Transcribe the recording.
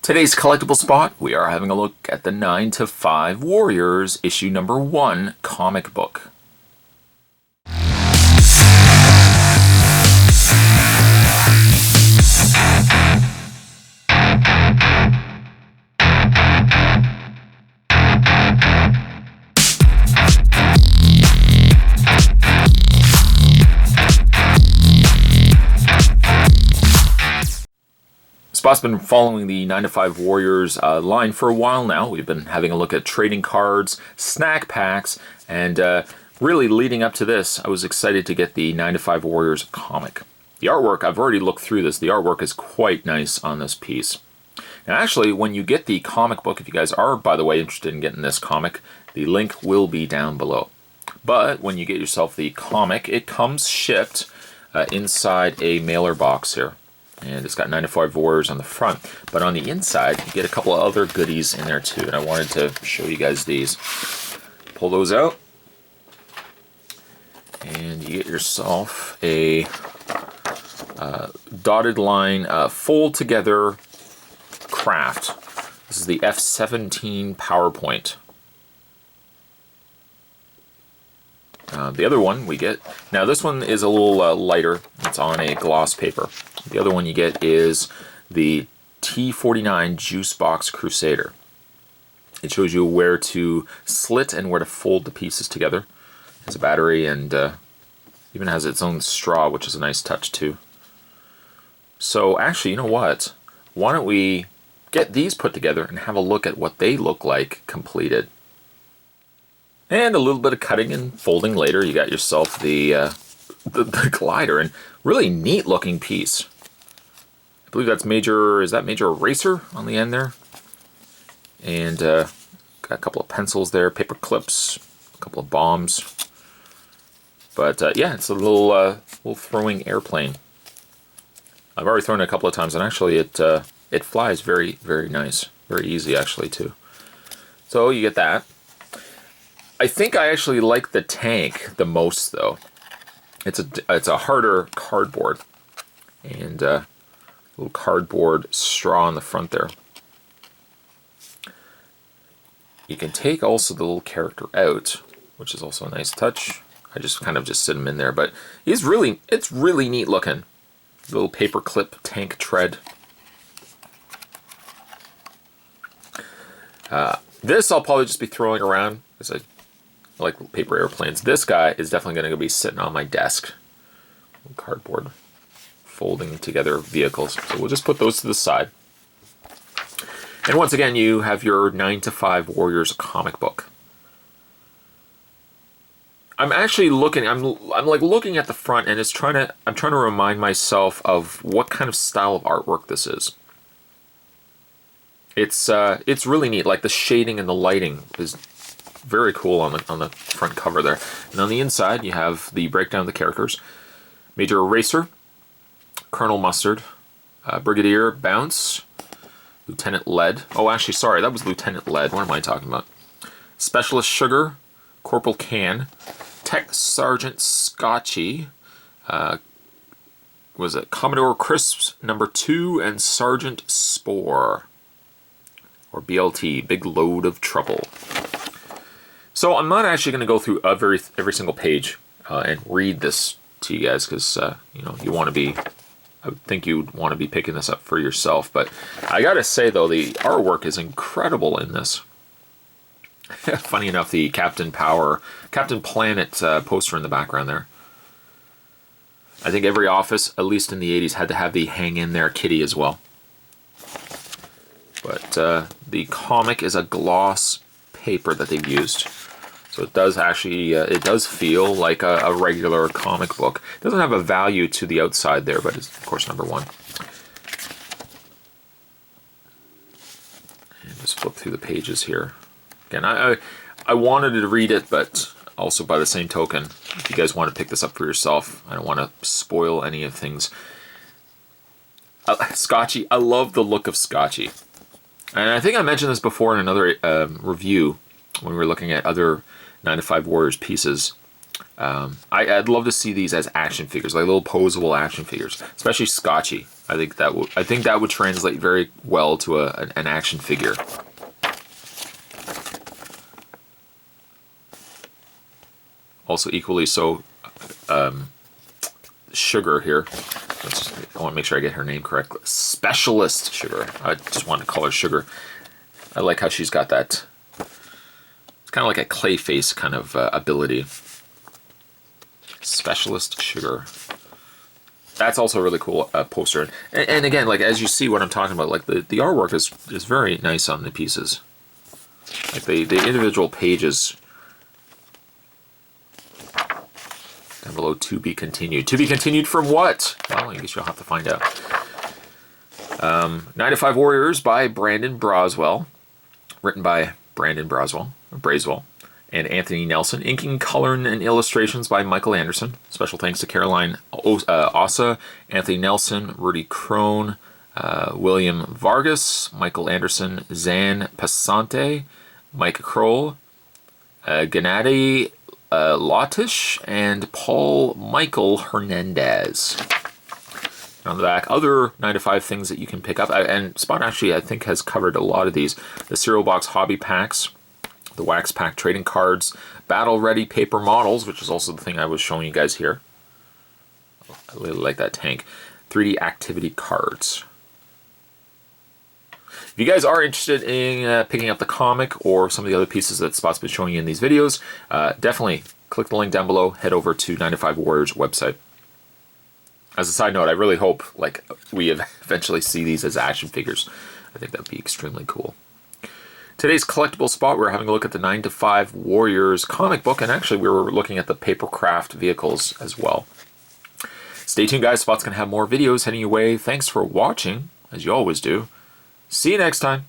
Today's collectible spot, we are having a look at the 9 to 5 Warriors issue number 1 comic book. Spot's been following the 9 to 5 Warriors line for a while now. We've been having a look at trading cards, snack packs, and really leading up to this, I was excited to get the 9 to 5 Warriors comic. The artwork, I've already looked through this. The artwork is quite nice on this piece. And actually, when you get the comic book, if you guys are, by the way, interested in getting this comic, the link will be down below. But when you get yourself the comic, it comes shipped inside a mailer box here. And it's got 9 to 5 Warriors on the front. But on the inside, you get a couple of other goodies in there too. And I wanted to show you guys these. Pull those out. And you get yourself a dotted line fold together craft. This is the F-17 PowerPoint. The other one we get, now this one is a little lighter, it's on a gloss paper. The other one you get is the T49 Juice Box Crusader. It shows you where to slit and where to fold the pieces together. It's a battery and even has its own straw, which is a nice touch too. So actually, you know what? Why don't we get these put together and have a look at what they look like completed. And a little bit of cutting and folding later, you got yourself the glider, and really neat looking piece. I believe that's Major, is that Major Eraser on the end there? And got a couple of pencils there, paper clips, a couple of bombs. But yeah, it's a little throwing airplane. I've already thrown it a couple of times, and actually it flies very, very nice. Very easy actually too. So you get that. I think I actually like the tank the most though. It's a harder cardboard, and a little cardboard straw on the front there. You can take also the little character out, which is also a nice touch. I just kind of sit him in there, but it's really neat looking. Little paper clip tank tread. This I'll probably just be throwing around because I like paper airplanes. This guy is definitely going to be sitting on my desk. Cardboard folding together vehicles. So we'll just put those to the side. And once again, you have your 9 to 5 Warriors comic book. I'm actually looking. I'm like looking at the front, and I'm trying to remind myself of what kind of style of artwork this is. It's really neat. Like the shading and the lighting is very cool on the front cover there. And on the inside, you have the breakdown of the characters. Major Eraser, Colonel Mustard, Brigadier Bounce, Lieutenant Lead. Oh, actually, sorry, that was Lieutenant Lead. What am I talking about? Specialist Sugar, Corporal Can, Tech Sergeant Scotchy, was it Commodore Crisps #2, and Sergeant Spore, or BLT, Big Load of Trouble. So I'm not actually going to go through every single page and read this to you guys because you know, you want to be. I would think you'd want to be picking this up for yourself. But I gotta say though, the artwork is incredible in this. Funny enough, the Captain Planet poster in the background there. I think every office, at least in the 80s, had to have the hang in there kitty as well. But the comic is a gloss paper that they've used. So it does actually, it does feel like a regular comic book. It doesn't have a value to the outside there, but it's, of course, #1. And just flip through the pages here. Again, I wanted to read it, but also by the same token, if you guys want to pick this up for yourself, I don't want to spoil any of things. Scotchy, I love the look of Scotchy. And I think I mentioned this before in another review when we were looking at other 9 to 5 Warriors pieces. I'd love to see these as action figures, like little posable action figures, especially Scotchy. I think that would translate very well to an action figure. Also equally so, Sugar here. I want to make sure I get her name correctly. Specialist Sugar. I just want to call her Sugar. I like how she's got that. It's kind of like a clay face kind of ability. Specialist Sugar. That's also a really cool poster. And again, like as you see what I'm talking about, like the artwork is very nice on the pieces. Like the individual pages. Down below, to be continued. To be continued from what? Well, I guess you'll have to find out. 9 to 5 Warriors by Brandon Braswell. Written by Brandon Braswell and Anthony Nelson. Inking, coloring, and illustrations by Michael Anderson. Special thanks to Caroline Ossa, Anthony Nelson, Rudy Crone, William Vargas, Michael Anderson, Zan Passante, Mike Kroll, Gennady Latish, and Paul Michael Hernandez. On the back, other 9 to 5 things that you can pick up, and Spot actually I think has covered a lot of these. The Cereal Box Hobby Packs, the Wax Pack Trading Cards, Battle Ready Paper Models, which is also the thing I was showing you guys here. I really like that tank. 3D Activity Cards. If you guys are interested in picking up the comic or some of the other pieces that Spot's been showing you in these videos, definitely click the link down below, head over to 9 to 5 Warriors website. As a side note, I really hope like we eventually see these as action figures. I think that would be extremely cool. Today's collectible spot, we're having a look at the 9 to 5 Warriors comic book, and actually we were looking at the papercraft vehicles as well. Stay tuned, guys. Spot's going to have more videos heading your way. Thanks for watching, as you always do. See you next time.